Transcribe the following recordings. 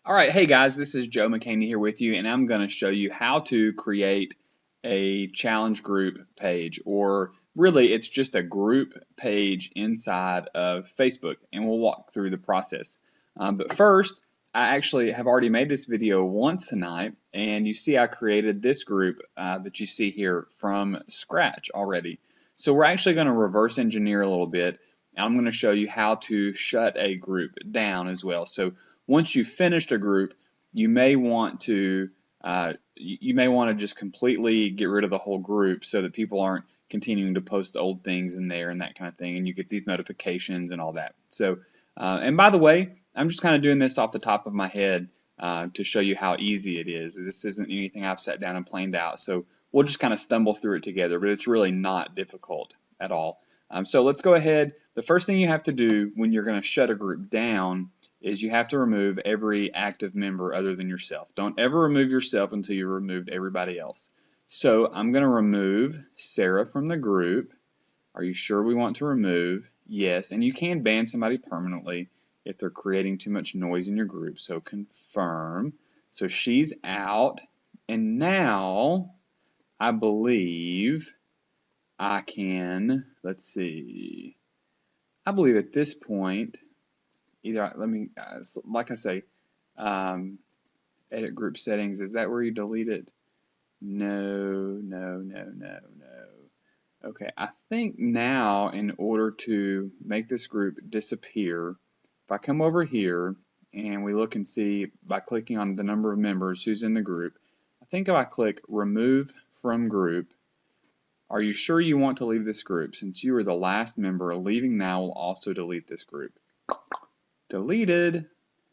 All right, hey guys, this is Joe McCaney here with you, and I'm going to show you how to create a challenge group page, or really it's just a group page inside of Facebook, and we'll walk through the process. But first, I actually have already made this video once tonight, and you see I created this group that you see here from scratch already. So we're actually going to reverse engineer a little bit. I'm going to show you how to shut a group down as well. So once you've finished a group, you may want to just completely get rid of the whole group so that people aren't continuing to post old things in there and that kind of thing, and you get these notifications and all that. So, and by the way, I'm just kind of doing this off the top of my head to show you how easy it is. This isn't anything I've sat down and planned out, so we'll just kind of stumble through it together, but it's really not difficult at all. So let's go ahead. The first thing you have to do when you're going to shut a group down is you have to remove every active member other than yourself. Don't ever remove yourself until you've removed everybody else. So I'm going to remove Sarah from the group. Are you sure we want to remove? Yes, and you can ban somebody permanently if they're creating too much noise in your group. So confirm. So she's out, and now I believe I can, let's see, I believe at this point, either let me, like I say, edit group settings. Is that where you delete it? No, no, no, no, no. Okay, I think now in order to make this group disappear, if I come over here and we look and see by clicking on the number of members who's in the group, I think if I click remove from group, are you sure you want to leave this group? Since you are the last member, leaving now will also delete this group. Deleted.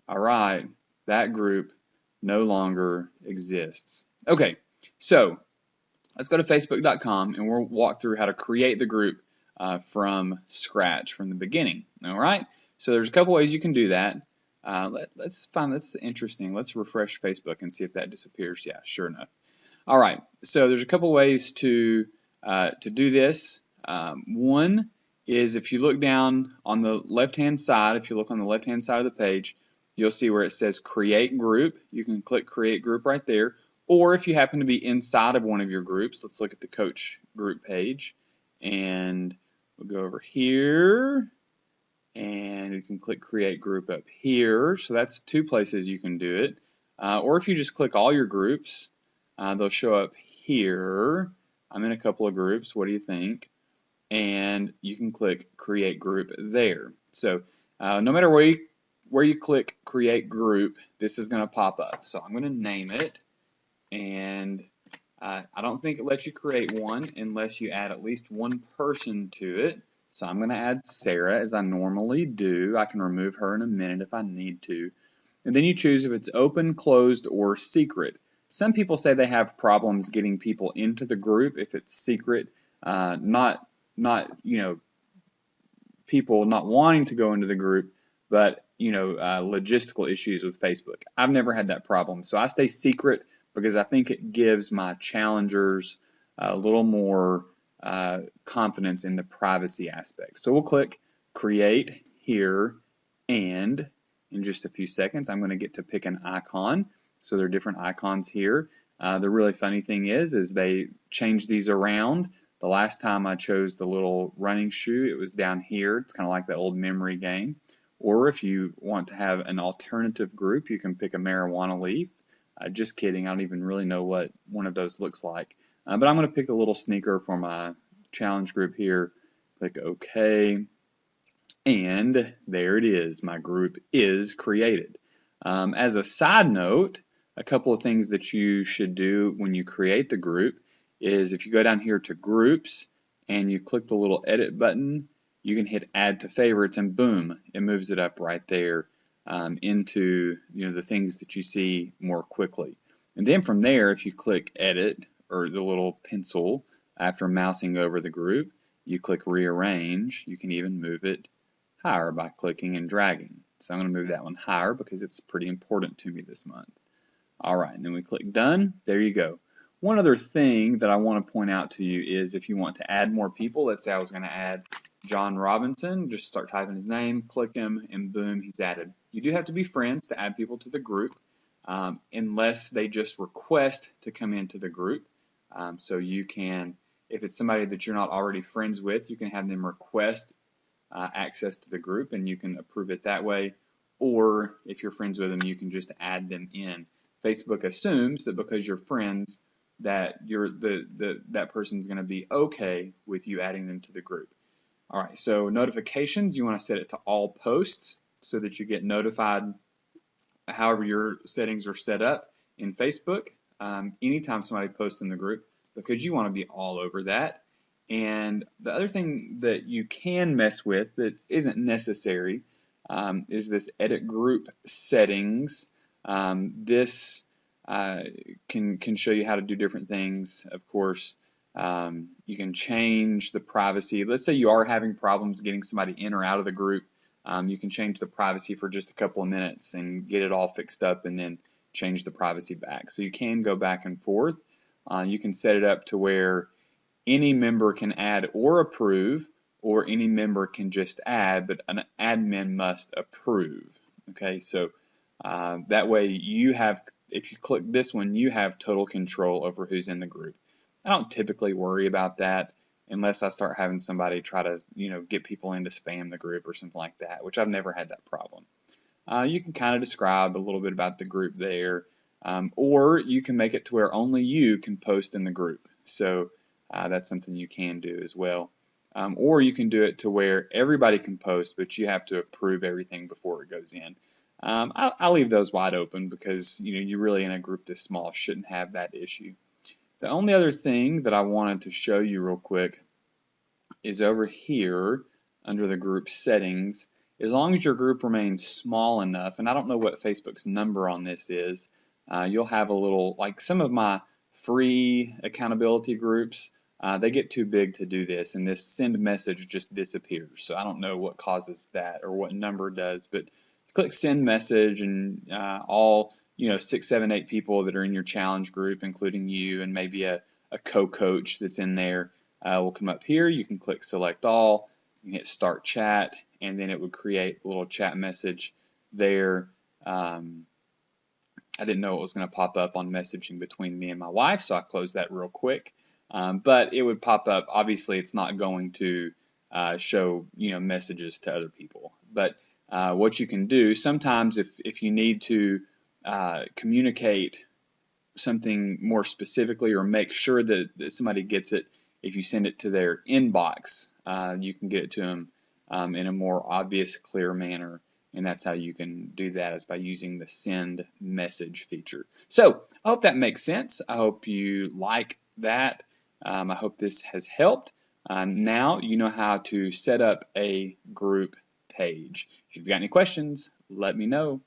All right, that group no longer exists. Okay, so let's go to facebook.com and we'll walk through how to create the group from scratch, from the beginning. All right, so there's a couple ways you can do that. Let's find this interesting. Let's refresh Facebook and see if that disappears. Yeah, sure enough. All right, so there's a couple ways to do this. One is if you look down on the left-hand side, if you look on the left-hand side of the page, you'll see where it says Create Group. You can click Create Group right there. Or if you happen to be inside of one of your groups, let's look at the Coach Group page. And we'll go over here. And you can click Create Group up here. So that's two places you can do it. Or if you just click all your groups, they'll show up here. I'm in a couple of groups. What do you think? And you can click Create Group there. So no matter where you click Create Group, this is going to pop up. So I'm going to name it, and I don't think it lets you create one unless you add at least one person to it. So I'm going to add Sarah as I normally do. I can remove her in a minute if I need to. And then you choose if it's open, closed, or secret. Some people say they have problems getting people into the group if it's secret, not people not wanting to go into the group, but logistical issues with Facebook. I've never had that problem, so I stay secret because I think it gives my challengers a little more confidence in the privacy aspect. So we'll click Create here, and in just a few seconds I'm going to get to pick an icon. So there are different icons here. The really funny thing is they change these around. The last time I chose the little running shoe, it was down here. It's kind of like that old memory game. Or if you want to have an alternative group, you can pick a marijuana leaf. Just kidding, I don't even really know what one of those looks like. But I'm going to pick the little sneaker for my challenge group here. Click OK. And there it is. My group is created. As a side note, a couple of things that you should do when you create the group is if you go down here to groups and you click the little edit button, you can hit add to favorites, and boom, it moves it up right there into the things that you see more quickly. And then from there, if you click edit or the little pencil after mousing over the group, you click rearrange. You can even move it higher by clicking and dragging. So I'm going to move that one higher because it's pretty important to me this month. All right, and then we click done. There you go. One other thing that I want to point out to you is if you want to add more people, let's say I was going to add John Robinson, just start typing his name, click him, and boom, he's added. You do have to be friends to add people to the group, unless they just request to come into the group. So you can, if it's somebody that you're not already friends with, you can have them request access to the group and you can approve it that way. Or if you're friends with them, you can just add them in. Facebook assumes that because you're friends, that that person's going to be okay with you adding them to the group. All right, so notifications, you want to set it to all posts so that you get notified however your settings are set up in Facebook anytime somebody posts in the group, because you want to be all over that. And the other thing that you can mess with that isn't necessary is this edit group settings. This can show you how to do different things. Of course, you can change the privacy. Let's say you are having problems getting somebody in or out of the group. You can change the privacy for just a couple of minutes and get it all fixed up and then change the privacy back. So you can go back and forth. You can set it up to where any member can add or approve, or any member can just add, but an admin must approve. Okay, so that way you have, if you click this one, you have total control over who's in the group. I don't typically worry about that unless I start having somebody try to, get people in to spam the group or something like that, which I've never had that problem. You can kind of describe a little bit about the group there, or you can make it to where only you can post in the group. So that's something you can do as well. Or you can do it to where everybody can post, but you have to approve everything before it goes in. I'll leave those wide open because you really in a group this small shouldn't have that issue. The only other thing that I wanted to show you real quick is over here under the group settings. As long as your group remains small enough, and I don't know what Facebook's number on this is, you'll have a little, like some of my free accountability groups, they get too big to do this, and this send message just disappears. So I don't know what causes that or what number does, but click send message and all 6, 7, 8 people that are in your challenge group, including you and maybe a co-coach that's in there, will come up here. You can click select all, you can hit start chat, and then it would create a little chat message there. I didn't know it was going to pop up on messaging between me and my wife, so I closed that real quick. But it would pop up. Obviously, it's not going to show messages to other people. But what you can do sometimes, if you need to communicate something more specifically or make sure that somebody gets it, if you send it to their inbox, you can get it to them in a more obvious, clear manner. And that's how you can do that, is by using the send message feature. So I hope that makes sense. I hope you like that. I hope this has helped. Now you know how to set up a group page. If you've got any questions, let me know.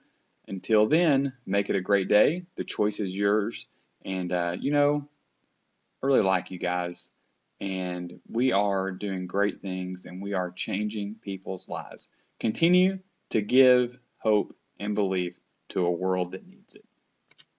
Until then, make it a great day. The choice is yours. And, I really like you guys. And we are doing great things, and we are changing people's lives. Continue to give hope and belief to a world that needs it.